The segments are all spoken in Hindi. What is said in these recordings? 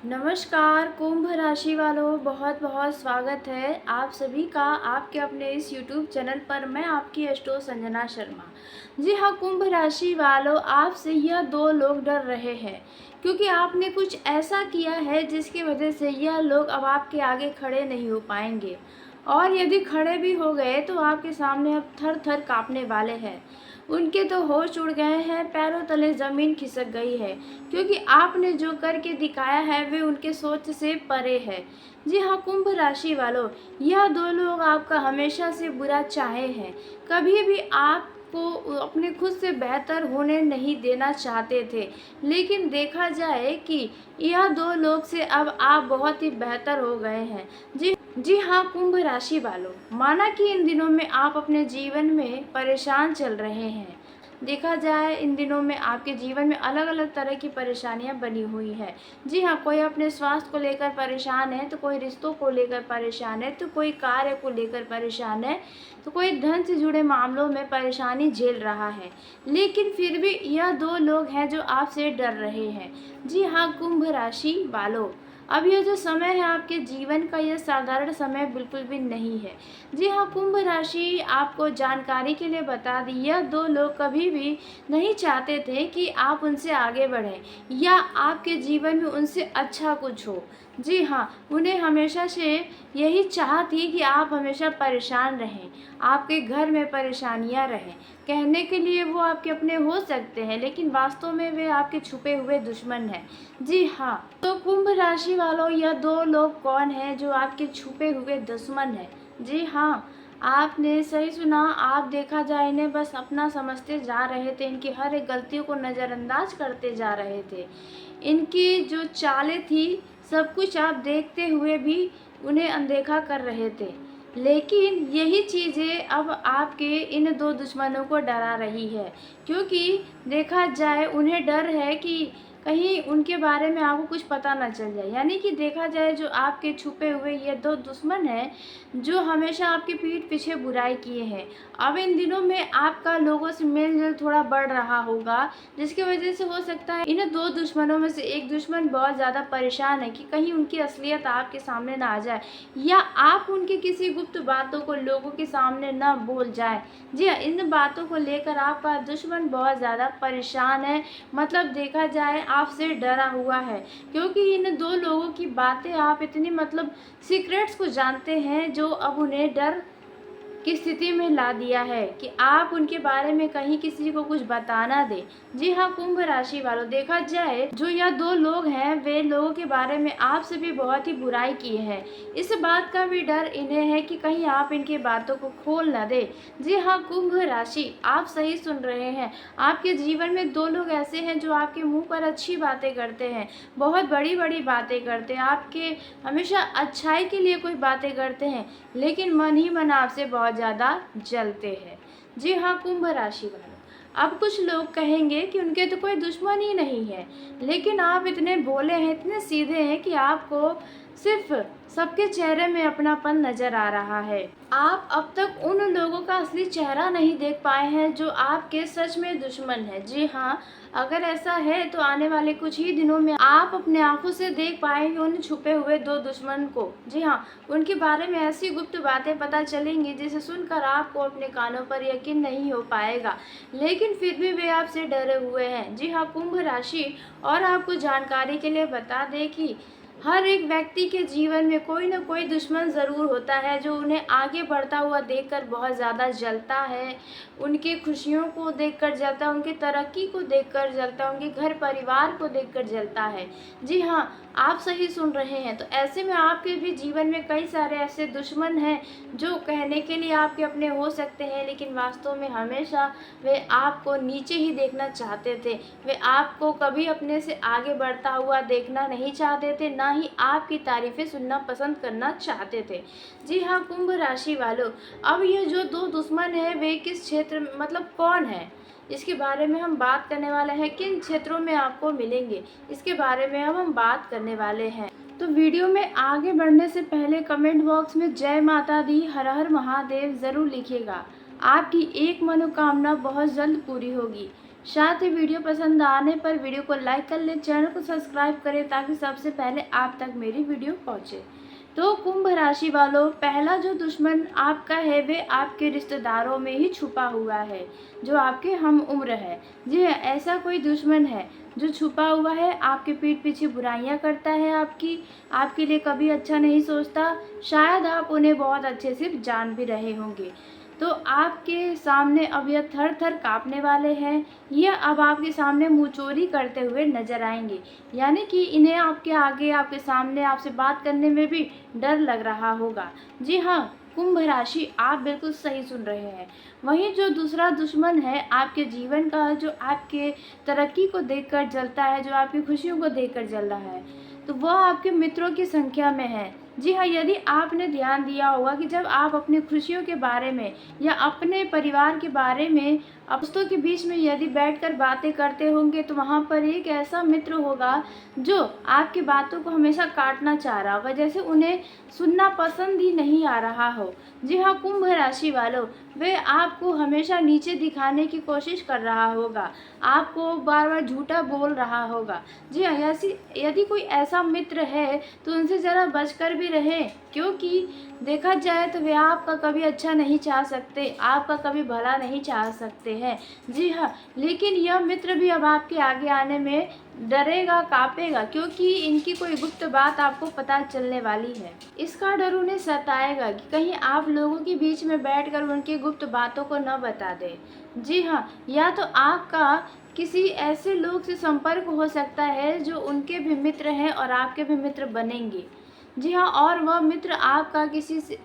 नमस्कार कुंभ राशि वालों, बहुत बहुत स्वागत है आप सभी का आपके अपने इस YouTube चैनल पर। मैं आपकी एस्ट्रो संजना शर्मा। जी हाँ कुंभ राशि वालों, आपसे यह दो लोग डर रहे हैं क्योंकि आपने कुछ ऐसा किया है जिसकी वजह से यह लोग अब आपके आगे खड़े नहीं हो पाएंगे, और यदि खड़े भी हो गए तो आपके सामने अब थर थर कांपने वाले हैं। उनके तो होश उड़ गए हैं, पैरों तले ज़मीन खिसक गई है, क्योंकि आपने जो करके दिखाया है वे उनके सोच से परे है। जी हाँ कुंभ राशि वालों, यह दो लोग आपका हमेशा से बुरा चाहे हैं, कभी भी आपको अपने खुद से बेहतर होने नहीं देना चाहते थे। लेकिन देखा जाए कि यह दो लोग से अब आप बहुत ही बेहतर हो गए हैं। जी हाँ कुंभ राशि वालों, माना कि इन दिनों में आप अपने जीवन में परेशान चल रहे हैं। देखा जाए इन दिनों में आपके जीवन में अलग अलग तरह की परेशानियां बनी हुई है। जी हाँ, कोई अपने स्वास्थ्य को लेकर परेशान है, तो कोई रिश्तों को लेकर परेशान है, तो कोई कार्य को लेकर परेशान है, तो कोई धन से जुड़े मामलों में परेशानी झेल रहा है। लेकिन फिर भी यह दो लोग हैं जो आपसे डर रहे हैं। जी हाँ कुंभ राशि वालों, अब यह जो समय है आपके जीवन का, यह साधारण समय बिल्कुल भी नहीं है। जी हाँ कुंभ राशि, आपको जानकारी के लिए बता दी, यह दो लोग कभी भी नहीं चाहते थे कि आप उनसे आगे बढ़ें या आपके जीवन में उनसे अच्छा कुछ हो। जी हाँ, उन्हें हमेशा से यही चाह थी कि आप हमेशा परेशान रहें, आपके घर में परेशानियां रहें। कहने के लिए वो आपके अपने हो सकते हैं, लेकिन वास्तव में वे आपके छुपे हुए दुश्मन हैं। जी हाँ, तो कुंभ राशि वालों, यह दो लोग कौन हैं जो आपके छुपे हुए दुश्मन हैं? जी हाँ, आपने सही सुना। आप देखा जाए इन्हें बस अपना समझते जा रहे थे, इनकी हर एक गलतियों को नज़रअंदाज करते जा रहे थे। इनकी जो चालें थी, सब कुछ आप देखते हुए भी उन्हें अनदेखा कर रहे थे। लेकिन यही चीज़ें अब आपके इन दो दुश्मनों को डरा रही है, क्योंकि देखा जाए उन्हें डर है कि कहीं उनके बारे में आपको कुछ पता ना चल जाए। यानी कि देखा जाए जो आपके छुपे हुए ये दो दुश्मन हैं, जो हमेशा आपकी पीठ पीछे बुराई किए हैं, अब इन दिनों में आपका लोगों से मेल जोल थोड़ा बढ़ रहा होगा, जिसकी वजह से हो सकता है इन दो दुश्मनों में से एक दुश्मन बहुत ज़्यादा परेशान है कि कहीं उनकी असलियत आपके सामने ना आ जाए, या आप उनकी किसी गुप्त बातों को लोगों के सामने ना बोल जाए। जी हाँ, इन बातों को लेकर आपका दुश्मन बहुत ज़्यादा परेशान है, मतलब देखा जाए आपसे डरा हुआ है, क्योंकि इन दो लोगों की बातें आप इतनी मतलब सीक्रेट्स को जानते हैं जो अब उन्हें डर की स्थिति में ला दिया है कि आप उनके बारे में कहीं किसी को कुछ बता ना दें। जी हाँ कुंभ राशि वालों, देखा जाए जो यह दो लोग हैं वे लोगों के बारे में आपसे भी बहुत ही बुराई की है। इस बात का भी डर इन्हें है कि कहीं आप इनकी बातों को खोल ना दे। जी हाँ कुंभ राशि, आप सही सुन रहे हैं। आपके जीवन में दो लोग ऐसे हैं जो आपके मुंह पर अच्छी बातें करते हैं, बहुत बड़ी बड़ी बातें करते हैं, आपके हमेशा अच्छाई के लिए कोई बातें करते हैं, लेकिन मन ही मन आपसे बहुत ज़्यादा जलते हैं। जी हाँ कुंभ राशि वालों, अब कुछ लोग कहेंगे कि उनके तो कोई दुश्मन ही नहीं है, लेकिन आप इतने भोले हैं, इतने सीधे हैं कि आपको सिर्फ सबके चेहरे में अपनापन नजर आ रहा है। आप अब तक उन लोगों का असली चेहरा नहीं देख पाए हैं जो आपके सच में दुश्मन है। जी हाँ, अगर ऐसा है तो आने वाले कुछ ही दिनों में आप अपने आंखों से देख पाएंगे उन छुपे हुए दो दुश्मन को। जी हाँ, उनके बारे में ऐसी गुप्त बातें पता चलेंगी जिसे सुनकर आपको अपने कानों पर यकीन नहीं हो पाएगा, लेकिन फिर भी वे आपसे डरे हुए हैं। जी हाँ कुंभ राशि, और आपको जानकारी के लिए बता दें कि हर एक व्यक्ति के जीवन में कोई ना कोई दुश्मन ज़रूर होता है जो उन्हें आगे बढ़ता हुआ देखकर बहुत ज़्यादा जलता है, उनकी खुशियों को देखकर जलता है, उनकी तरक्की को देखकर जलता है, उनके घर परिवार को देखकर जलता है। जी हाँ, आप सही सुन रहे हैं। तो ऐसे में आपके भी जीवन में कई सारे ऐसे दुश्मन हैं जो कहने के लिए आपके अपने हो सकते हैं, लेकिन वास्तव में हमेशा वे आपको नीचे ही देखना चाहते थे। वे आपको कभी अपने से आगे बढ़ता हुआ देखना नहीं चाहते थे, ना ही आपकी तारीफ़ें सुनना पसंद करना चाहते थे। जी हाँ कुंभ राशि वालों, अब ये जो दो दुश्मन हैं वे किस क्षेत्र में, मतलब कौन है, इसके बारे में हम बात करने वाले हैं। किन क्षेत्रों में आपको मिलेंगे, इसके बारे में अब हम बात करने वाले हैं। तो वीडियो में आगे बढ़ने से पहले कमेंट बॉक्स में जय माता दी, हर हर महादेव ज़रूर लिखिएगा। आपकी एक मनोकामना बहुत जल्द पूरी होगी। साथ ही वीडियो पसंद आने पर वीडियो को लाइक कर लें, चैनल को सब्सक्राइब करें ताकि सबसे पहले आप तक मेरी वीडियो पहुंचे। तो कुंभ राशि वालों, पहला जो दुश्मन आपका है वे आपके रिश्तेदारों में ही छुपा हुआ है, जो आपके हम उम्र है। जी हाँ, ऐसा कोई दुश्मन है जो छुपा हुआ है, आपके पीठ पीछे बुराइयां करता है, आपके लिए कभी अच्छा नहीं सोचता। शायद आप उन्हें बहुत अच्छे से जान भी रहे होंगे। तो आपके सामने अब यह थर थर काँपने वाले हैं। यह अब आपके सामने मुँह चोरी करते हुए नजर आएंगे, यानी कि इन्हें आपके आगे, आपके सामने आपसे बात करने में भी डर लग रहा होगा। जी हाँ, कुंभ राशि, आप बिल्कुल सही सुन रहे हैं। वहीं जो दूसरा दुश्मन है आपके जीवन का, जो आपके तरक्की को देखकर जलता है, जो आपकी खुशियों को देखकर जल रहा है, तो वह आपके मित्रों की संख्या में है। जी हाँ, यदि आपने ध्यान दिया होगा कि जब आप अपनी खुशियों के बारे में या अपने परिवार के बारे में दोस्तों के बीच में यदि बैठकर बातें करते होंगे, तो वहाँ पर एक ऐसा मित्र होगा जो आपकी बातों को हमेशा काटना चाह रहा होगा, जैसे उन्हें सुनना पसंद ही नहीं आ रहा हो। जी हाँ, कुंभ राशि वालों, वे आपको हमेशा नीचे दिखाने की कोशिश कर रहा होगा, आपको बार बार झूठा बोल रहा होगा। जी हाँ, ऐसी यदि कोई ऐसा मित्र है तो उनसे ज़रा बचकर भी रहें, क्योंकि देखा जाए तो वे आपका कभी अच्छा नहीं चाह सकते, आपका कभी भला नहीं चाह सकते हैं। जी हाँ, लेकिन यह मित्र भी अब आपके आगे आने में डरेगा, काँपेगा, क्योंकि इनकी कोई गुप्त बात आपको पता चलने वाली है। इसका डर उन्हें सताएगा कि कहीं आप लोगों के बीच में बैठकर उनकी गुप्त बातों को न बता दें। जी हाँ, या तो आपका किसी ऐसे लोग से संपर्क हो सकता है जो उनके भी मित्र हैं और आपके भी मित्र बनेंगे। जी हाँ, और वह मित्र आपका किसी से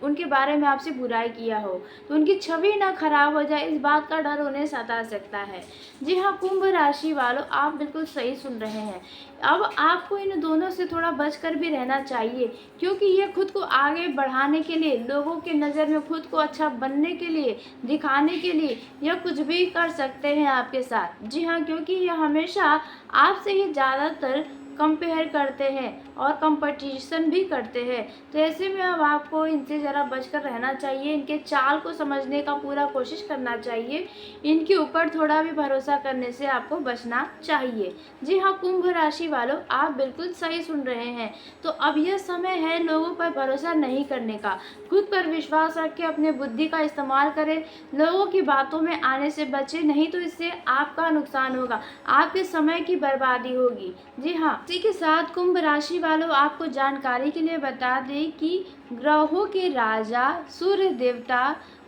उनके बारे में आपसे बुराई किया हो, तो उनकी छवि ना खराब हो जाए, इस बात का डर उन्हें सता सकता है। जी हाँ, कुंभ राशि वालों, आप बिल्कुल सही सुन रहे हैं। अब आपको इन दोनों से थोड़ा बचकर भी रहना चाहिए, क्योंकि ये खुद को आगे बढ़ाने के लिए, लोगों के नज़र में खुद को अच्छा बनने के लिए, दिखाने के लिए, यह कुछ भी कर सकते हैं आपके साथ। जी हाँ, क्योंकि यह हमेशा आपसे ही ज़्यादातर कंपेयर करते हैं और कंपटीशन भी करते हैं। तो ऐसे में अब आपको इनसे ज़रा बचकर रहना चाहिए, इनके चाल को समझने का पूरा कोशिश करना चाहिए, इनके ऊपर थोड़ा भी भरोसा करने से आपको बचना चाहिए। जी हाँ, कुंभ राशि वालों, आप बिल्कुल सही सुन रहे हैं। तो अब यह समय है लोगों पर भरोसा नहीं करने का, खुद पर विश्वास रख के अपने बुद्धि का इस्तेमाल करें, लोगों की बातों में आने से बचें, नहीं तो इससे आपका नुकसान होगा, आपके समय की बर्बादी होगी। जी हाँ, इसी के साथ कुंभ राशि वालों, आपको जानकारी के लिए बता दें कि ग्रहों के राजा सूर्य देवता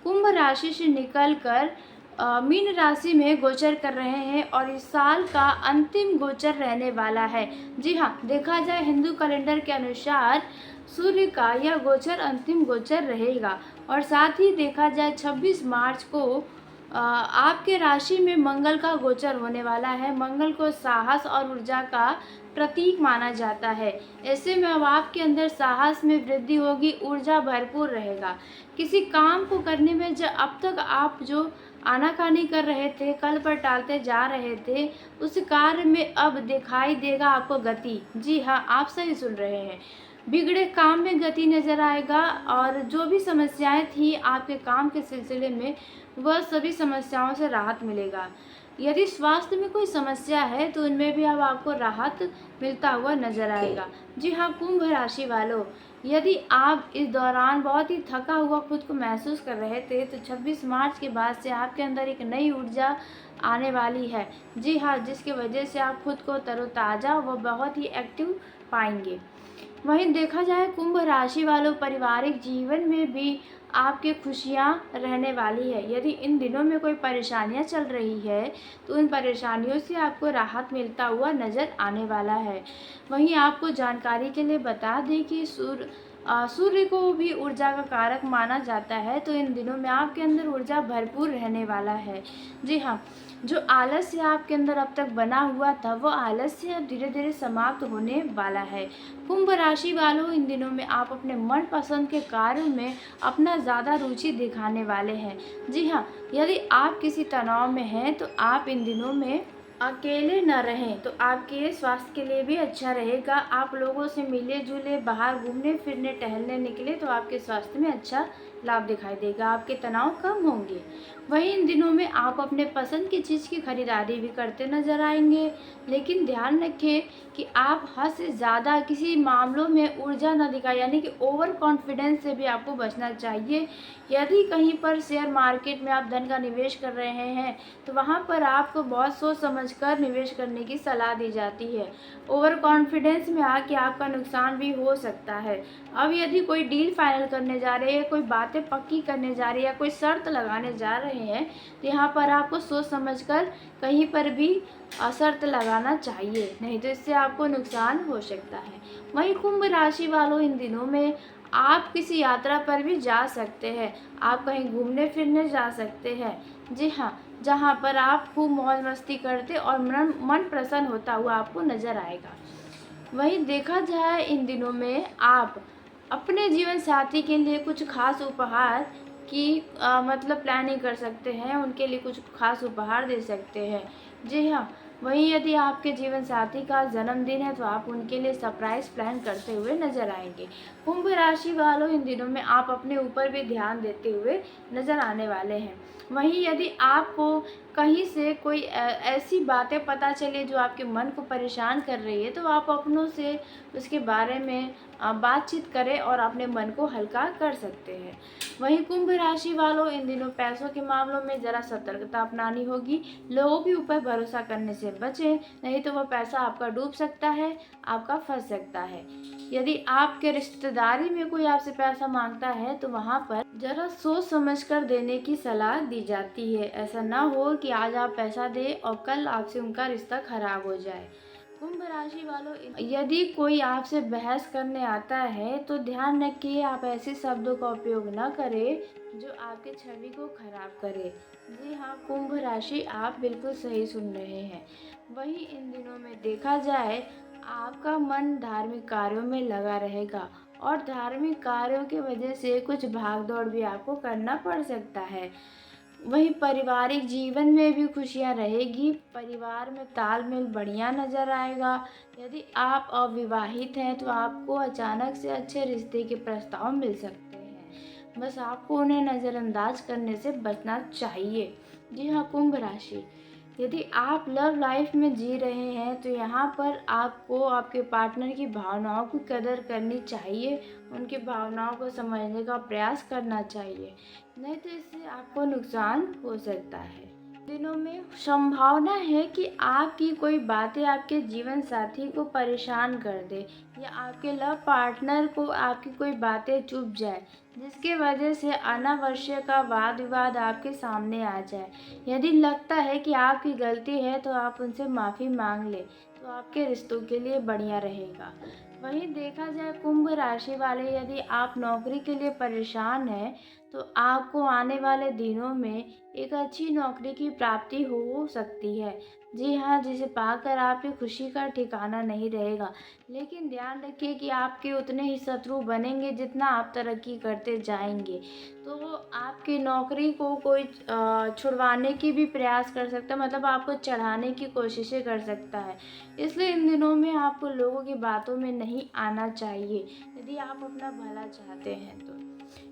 कुंभ राशि से निकलकर मीन राशि में गोचर कर रहे हैं और इस साल का अंतिम गोचर रहने वाला है। जी हाँ, देखा जाए हिंदू कैलेंडर के अनुसार सूर्य का यह गोचर अंतिम गोचर रहेगा, और साथ ही देखा जाए 26 मार्च को आपके राशि में मंगल का गोचर होने वाला है। मंगल को साहस और ऊर्जा का प्रतीक माना जाता है। ऐसे में अब आपके अंदर साहस में वृद्धि होगी, ऊर्जा भरपूर रहेगा। किसी काम को करने में जो अब तक आप जो आनाकानी कर रहे थे, कल पर टालते जा रहे थे, उस कार्य में अब दिखाई देगा आपको गति। जी हाँ, आप सही सुन रहे हैं। बिगड़े काम में गति नज़र आएगा, और जो भी समस्याएं थी आपके काम के सिलसिले में, वह सभी समस्याओं से राहत मिलेगा। यदि स्वास्थ्य में कोई समस्या है तो उनमें भी अब आपको राहत मिलता हुआ नजर आएगा। जी हाँ, कुंभ राशि वालों, यदि आप इस दौरान बहुत ही थका हुआ खुद को महसूस कर रहे थे, तो 26 मार्च के बाद से आपके अंदर एक नई ऊर्जा आने वाली है। जी हाँ, जिसकी वजह से आप खुद को तरोताज़ा व बहुत ही एक्टिव पाएंगे। वहीं देखा जाए कुंभ राशि वालों, पारिवारिक जीवन में भी आपके खुशियां रहने वाली है। यदि इन दिनों में कोई परेशानियां चल रही है तो उन परेशानियों से आपको राहत मिलता हुआ नज़र आने वाला है। वहीं आपको जानकारी के लिए बता दें कि सूर्य को भी ऊर्जा का कारक माना जाता है, तो इन दिनों में आपके अंदर ऊर्जा भरपूर रहने वाला है। जी हाँ, जो आलस्य आपके अंदर अब तक बना हुआ था, वो आलस्य अब धीरे धीरे समाप्त होने वाला है। कुंभ राशि वालों, इन दिनों में आप अपने मनपसंद के कार्यों में अपना ज़्यादा रुचि दिखाने वाले हैं। जी हाँ, यदि आप किसी तनाव में हैं तो आप इन दिनों में अकेले न रहें, तो आपके स्वास्थ्य के लिए भी अच्छा रहेगा। आप लोगों से मिले जुले, बाहर घूमने फिरने टहलने निकले तो आपके स्वास्थ्य में अच्छा लाभ दिखाई देगा, आपके तनाव कम होंगे। वहीं इन दिनों में आप अपने पसंद की चीज़ की खरीदारी भी करते नज़र आएँगे, लेकिन ध्यान रखें कि आप हद से ज़्यादा किसी मामलों में ऊर्जा ना दिखाएँ, यानी कि ओवर कॉन्फिडेंस से भी आपको बचना चाहिए। यदि कहीं पर शेयर मार्केट में आप धन का निवेश कर रहे हैं, तो वहाँ पर आपको बहुत सोच समझ कर निवेश करने की सलाह दी जाती है। ओवर कॉन्फिडेंस में आके आपका नुकसान भी हो सकता है। अब यदि कोई डील फाइनल करने जा रहे हैं, कोई बातें पक्की करने जा रहे हैं या कोई शर्त लगाने जा रहे हैं, तो यहाँ पर आपको सोच समझ कर कहीं पर भी शर्त लगाना चाहिए, नहीं तो इससे आपको नुकसान हो सकता है। वहीं कुंभ राशि वालों, इन दिनों में आप किसी यात्रा पर भी जा सकते हैं, आप कहीं घूमने फिरने जा सकते हैं। जी हाँ, जहाँ पर आप खूब मौज मस्ती करते और मन प्रसन्न होता हुआ आपको नज़र आएगा। वहीं देखा जाए इन दिनों में आप अपने जीवन साथी के लिए कुछ खास उपहार की मतलब प्लानिंग कर सकते हैं, उनके लिए कुछ खास उपहार दे सकते हैं। जी हाँ, वहीं यदि आपके जीवन साथी का जन्मदिन है तो आप उनके लिए सरप्राइज़ प्लान करते हुए नज़र आएँगे। कुंभ राशि वालों, इन दिनों में आप अपने ऊपर भी ध्यान देते हुए नज़र आने वाले हैं। वहीं यदि आपको कहीं से कोई ऐसी बातें पता चले जो आपके मन को परेशान कर रही है, तो आप अपनों से उसके बारे में बातचीत करें और अपने मन को हल्का कर सकते हैं। वहीं कुंभ राशि वालों, इन दिनों पैसों के मामलों में ज़रा सतर्कता अपनानी होगी। लोगों के ऊपर भरोसा करने से बचें, नहीं तो वह पैसा आपका डूब सकता है, आपका फँस सकता है। यदि आपके रिश्तेदारी में कोई आपसे पैसा माँगता है, तो वहाँ पर ज़रा सोच समझ कर देने की सलाह दी जाती है। ऐसा ना हो कि आज आप पैसा दें और कल आपसे उनका रिश्ता खराब हो जाए। कुंभ राशि वालों, यदि कोई आपसे बहस करने आता है, तो ध्यान रखिए आप ऐसे शब्दों का उपयोग न करें जो आपके छवि को खराब करे। जी हाँ, कुंभ राशि, आप बिल्कुल सही सुन रहे हैं। वहीं इन दिनों में देखा जाए, आपका मन धार्मिक कार्यों में लगा रहेगा और धार्मिक कार्यों की वजह से कुछ भाग दौड़ भी आपको करना पड़ सकता है। वहीं पारिवारिक जीवन में भी खुशियाँ रहेगी, परिवार में तालमेल बढ़िया नज़र आएगा। यदि आप अविवाहित हैं, तो आपको अचानक से अच्छे रिश्ते के प्रस्ताव मिल सकते हैं। बस आपको उन्हें नज़रअंदाज करने से बचना चाहिए। जी हाँ, कुंभ राशि, यदि आप लव लाइफ में जी रहे हैं, तो यहाँ पर आपको आपके पार्टनर की भावनाओं की कदर करनी चाहिए, उनकी भावनाओं को समझने का प्रयास करना चाहिए, नहीं तो इससे आपको नुकसान हो सकता है। दिनों में संभावना है कि आपकी कोई बातें आपके जीवन साथी को परेशान कर दे या आपके लव पार्टनर को आपकी कोई बातें चुभ जाए, जिसके वजह से अनावश्यक का वाद विवाद आपके सामने आ जाए। यदि लगता है कि आपकी गलती है, तो आप उनसे माफ़ी मांग लें, तो आपके रिश्तों के लिए बढ़िया रहेगा। वहीं देखा जाए कुंभ राशि वाले, यदि आप नौकरी के लिए परेशान हैं, तो आपको आने वाले दिनों में एक अच्छी नौकरी की प्राप्ति हो सकती है। जी हाँ, जिसे पाकर आपकी खुशी का ठिकाना नहीं रहेगा। लेकिन ध्यान रखिए कि आपके उतने ही शत्रु बनेंगे जितना आप तरक्की करते जाएँगे। तो वो आपकी नौकरी को कोई छुड़वाने की भी प्रयास कर सकता है, मतलब आपको चढ़ाने की कोशिशें कर सकता है। इसलिए इन दिनों में आपको लोगों की बातों में नहीं आना चाहिए, यदि आप अपना भला चाहते हैं तो।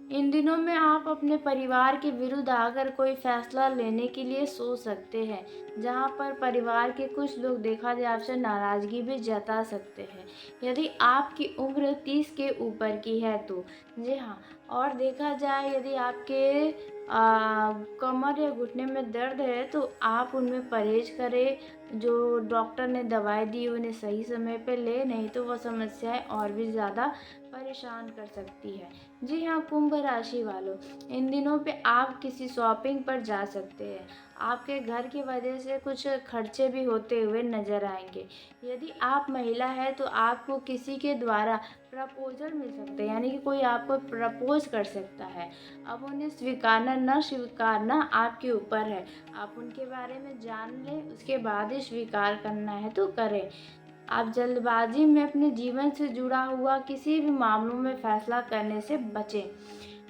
इन दिनों में आप अपने परिवार के विरुद्ध आकर कोई फैसला लेने के लिए सोच सकते हैं, जहां पर परिवार के कुछ लोग देखा जाए आपसे नाराज़गी भी जता सकते हैं, यदि आपकी उम्र 30 के ऊपर की है तो। जी हाँ, और देखा जाए यदि आपके कमर या घुटने में दर्द है, तो आप उनमें परहेज़ करें, जो डॉक्टर ने दवाई दी उन्हें सही समय पे लें, नहीं तो वह समस्याएँ और भी ज़्यादा परेशान कर सकती है। जी हाँ, कुंभ राशि वालों, इन दिनों पे आप किसी शॉपिंग पर जा सकते हैं। आपके घर की वजह से कुछ खर्चे भी होते हुए नज़र आएँगे। यदि आप महिला हैं, तो आपको किसी के द्वारा प्रपोज़ल मिल सकते हैं, यानी कि कोई आपको प्रपोज़ कर सकता है। अब उन्हें स्वीकारना न स्वीकारना आपके ऊपर है। आप उनके बारे में जान लें, उसके बाद ही स्वीकार करना है तो करें। आप जल्दबाजी में अपने जीवन से जुड़ा हुआ किसी भी मामलों में फैसला करने से बचें।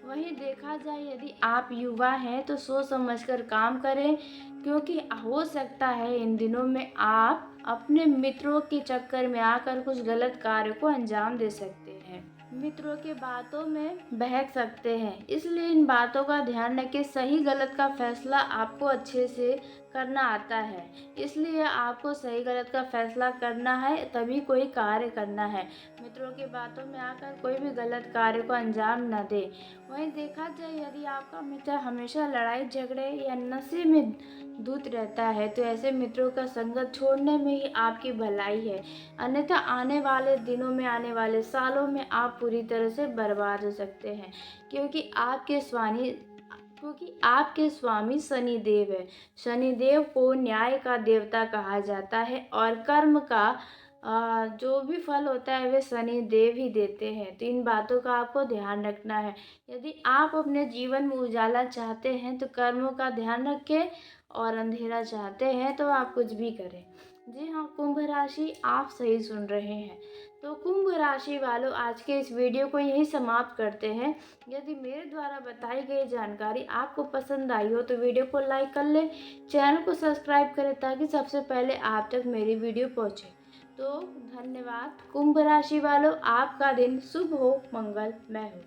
वहीं देखा जाए, यदि आप युवा हैं, तो सोच समझकर काम करें, क्योंकि हो सकता है इन दिनों में आप अपने मित्रों के चक्कर में आकर कुछ गलत कार्य को अंजाम दे सकते हैं। मित्रों की बातों में बहक सकते हैं, इसलिए इन बातों का ध्यान रखें। सही गलत का फैसला आपको अच्छे से करना आता है, इसलिए आपको सही गलत का फैसला करना है, तभी कोई कार्य करना है। मित्रों की बातों में आकर कोई भी गलत कार्य को अंजाम न दे। वहीं देखा जाए, यदि आपका मित्र हमेशा लड़ाई झगड़े या नशे में धुत रहता है, तो ऐसे मित्रों का संगत छोड़ने में ही आपकी भलाई है। अन्यथा आने वाले दिनों में, आने वाले सालों में आप पूरी तरह से बर्बाद हो सकते हैं, क्योंकि आपके स्वामी शनिदेव है। शनिदेव को न्याय का देवता कहा जाता है और कर्म का जो भी फल होता है वे शनिदेव ही देते हैं। तो इन बातों का आपको ध्यान रखना है। यदि आप अपने जीवन में उजाला चाहते हैं तो कर्मों का ध्यान रखें, और अंधेरा चाहते हैं तो आप कुछ भी करें। जी हाँ कुंभ राशि, आप सही सुन रहे हैं। तो कुंभ राशि वालों, आज के इस वीडियो को यहीं समाप्त करते हैं। यदि मेरे द्वारा बताई गई जानकारी आपको पसंद आई हो तो वीडियो को लाइक कर लें, चैनल को सब्सक्राइब करें ताकि सबसे पहले आप तक मेरी वीडियो पहुंचे। तो धन्यवाद कुंभ राशि वालों, आपका दिन शुभ हो, मंगलमय हो।